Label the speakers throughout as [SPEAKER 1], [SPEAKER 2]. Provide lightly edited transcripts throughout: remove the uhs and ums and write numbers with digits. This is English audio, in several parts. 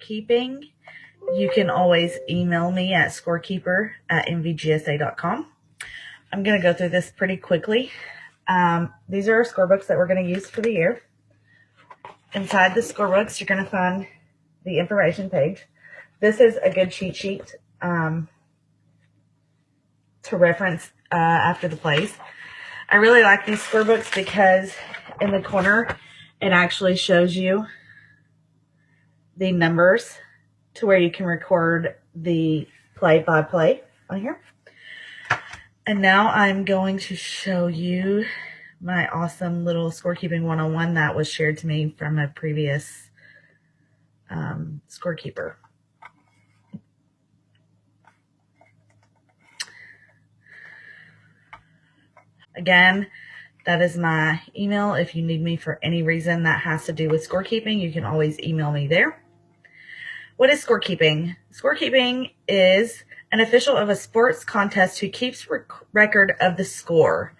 [SPEAKER 1] scorekeeping, you can always email me at scorekeeper@mvgsa.com. I'm going to go through this pretty quickly. These are our scorebooks that we're going to use for the year. Inside the scorebooks, you're going to find the information page. This is a good cheat sheet to reference after the plays. I really like these scorebooks because in the corner, it actually shows you the numbers to where you can record the play-by-play on here. And now I'm going to show you my awesome little scorekeeping 101 that was shared to me from a previous scorekeeper. Again, that is my email. If you need me for any reason that has to do with scorekeeping, you can always email me there. What is scorekeeping? Scorekeeping is an official of a sports contest who keeps record of the score.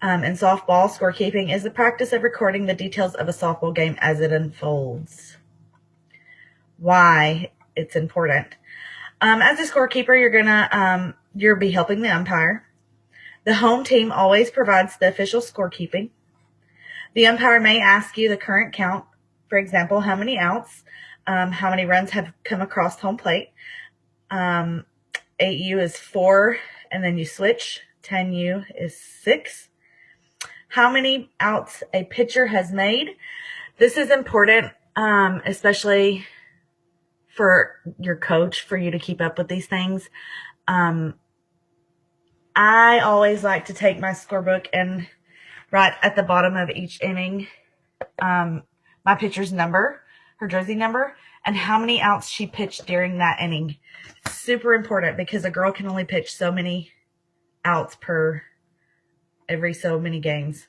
[SPEAKER 1] In softball, scorekeeping is the practice of recording the details of a softball game as it unfolds. Why it's important. As a scorekeeper, you'll be helping the umpire. The home team always provides the official scorekeeping. The umpire may ask you the current count. For example, how many outs, how many runs have come across home plate. 8U is 4, and then you switch. 10U is 6. How many outs a pitcher has made. This is important, especially for your coach, for you to keep up with these things. I always like to take my scorebook and write at the bottom of each inning my pitcher's number, her jersey number, and how many outs she pitched during that inning. Super important because a girl can only pitch so many outs per every so many games.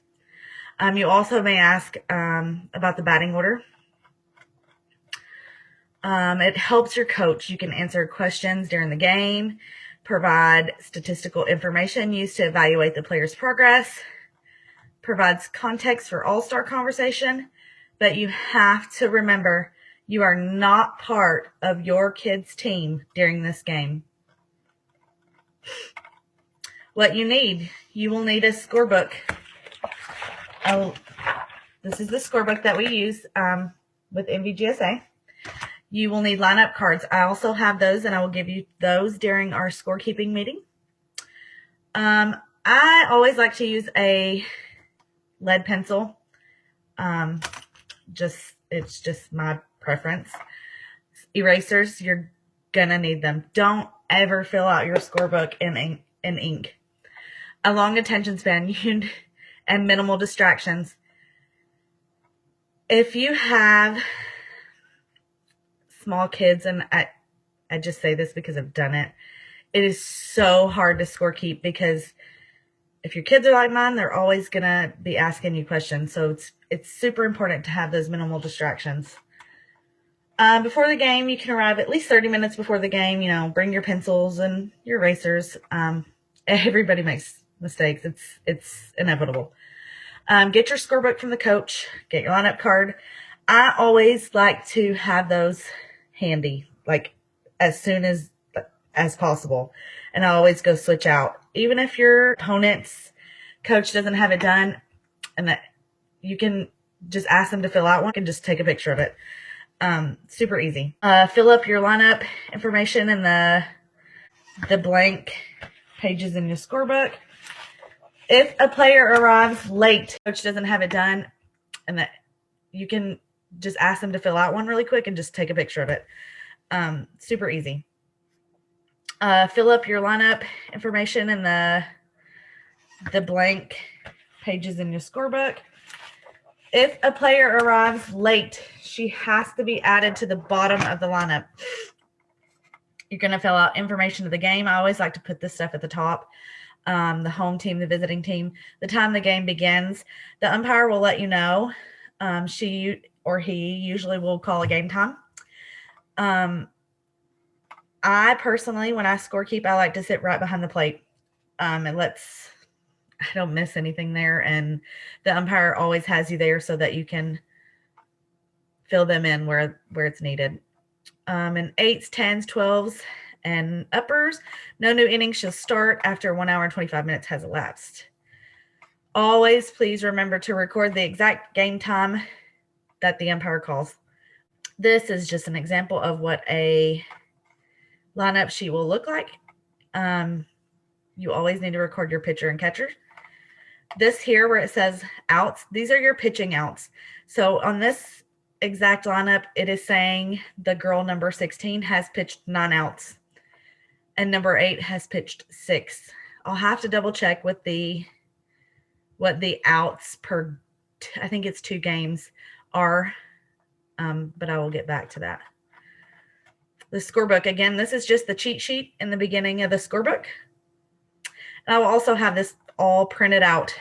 [SPEAKER 1] You also may ask about the batting order. It helps your coach. You can answer questions during the game, provide statistical information used to evaluate the player's progress, provides context for all-star conversation, but you have to remember you are not part of your kid's team during this game. What you need, you will need a scorebook. This is the scorebook that we use with MVGSA. You will need lineup cards. I also have those, and I will give you those during our scorekeeping meeting. I always like to use a lead pencil. It's just my preference. Erasers, you're gonna need them. Don't ever fill out your scorebook in ink. A long attention span and minimal distractions. If you have small kids, and I just say this because I've done it, it is so hard to scorekeep because if your kids are like mine, they're always going to be asking you questions. So it's super important to have those minimal distractions. Before the game, you can arrive at least 30 minutes before the game. Bring your pencils and your erasers. Everybody makes mistakes. It's inevitable. Get your scorebook from the coach. Get your lineup card. I always like to have those handy, like as soon as possible. And I always go switch out. Even if your opponent's coach doesn't have it done, and that you can just ask them to fill out one and just take a picture of it. Super easy. Fill up your lineup information in the blank pages in your scorebook. If a player arrives late, coach doesn't have it done, and that you can just ask them to fill out one really quick and just take a picture of it. Super easy. Fill up your lineup information in the blank pages in your scorebook. If a player arrives late, she has to be added to the bottom of the lineup. You're going to fill out information of the game. I always like to put this stuff at the top. The home team, the visiting team, the time the game begins. The umpire will let you know. She or he usually will call a game time. I personally, when I scorekeep, I like to sit right behind the plate. I don't miss anything there, and the umpire always has you there so that you can fill them in where it's needed. And 8s, 10s, 12s, and uppers. No new innings shall start after 1 hour and 25 minutes has elapsed. Always please remember to record the exact game time that the umpire calls. This is just an example of what a lineup sheet will look like. You always need to record your pitcher and catcher. This here where it says outs, these are your pitching outs. So on this exact lineup, it is saying the girl number 16 has pitched 9 outs and number 8 has pitched 6. I'll have to double check with what the outs per, I think it's 2 games are, but I will get back to that. The scorebook, again, this is just the cheat sheet in the beginning of the scorebook. And I will also have this all printed out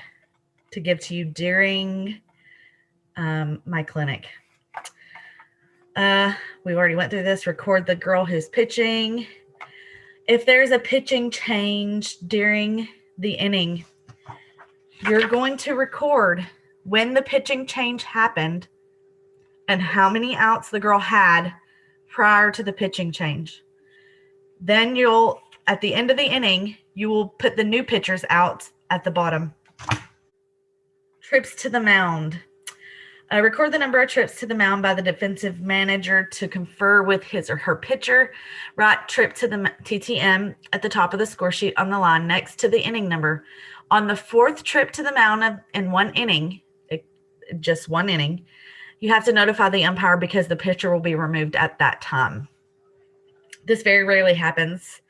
[SPEAKER 1] to give to you during my clinic. We already went through this. Record the girl who's pitching. If there's a pitching change during the inning, you're going to record when the pitching change happened and how many outs the girl had prior to the pitching change. Then you'll, at the end of the inning, you will put the new pitchers out at the bottom. Trips to the mound. Record the number of trips to the mound by the defensive manager to confer with his or her pitcher. Write trip to the TTM at the top of the score sheet on the line next to the inning number. On the 4th trip to the mound in one inning, just one inning, you have to notify the umpire because the pitcher will be removed at that time. This very rarely happens.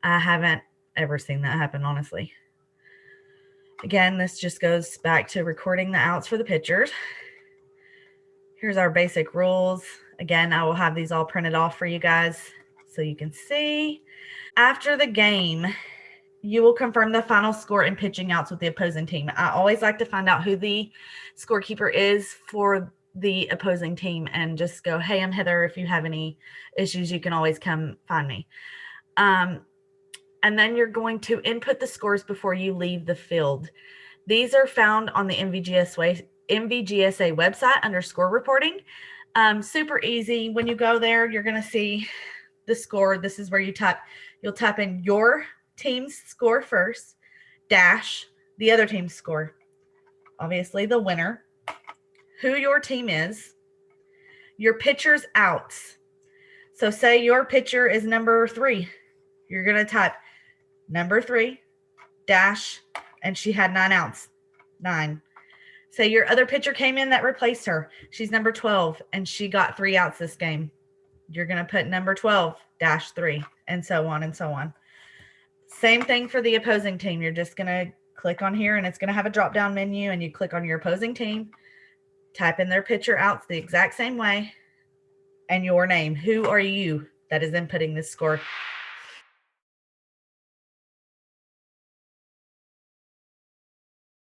[SPEAKER 1] I haven't ever seen that happen, honestly. Again, this just goes back to recording the outs for the pitchers. Here's our basic rules. Again, I will have these all printed off for you guys so you can see. After the game, you will confirm the final score and pitching outs with the opposing team. I always like to find out who the scorekeeper is for the opposing team and just go, hey, I'm Heather. If you have any issues, you can always come find me. And then you're going to input the scores before you leave the field. These are found on the MVGSA website under score reporting. Super easy. When you go there, you're going to see the score. This is where you'll type in your team's score first, dash the other team's score. Obviously the winner, who your team is, your pitcher's outs. So say your pitcher is number 3. You're going to type number 3, dash, and she had 9 outs. 9. Say your other pitcher came in that replaced her. She's number 12, and she got 3 outs this game. You're going to put number 12, dash 3, and so on and so on. Same thing for the opposing team. You're just going to click on here, and it's going to have a drop-down menu, and you click on your opposing team, type in their pitcher outs the exact same way, and your name. Who are you that is inputting this score?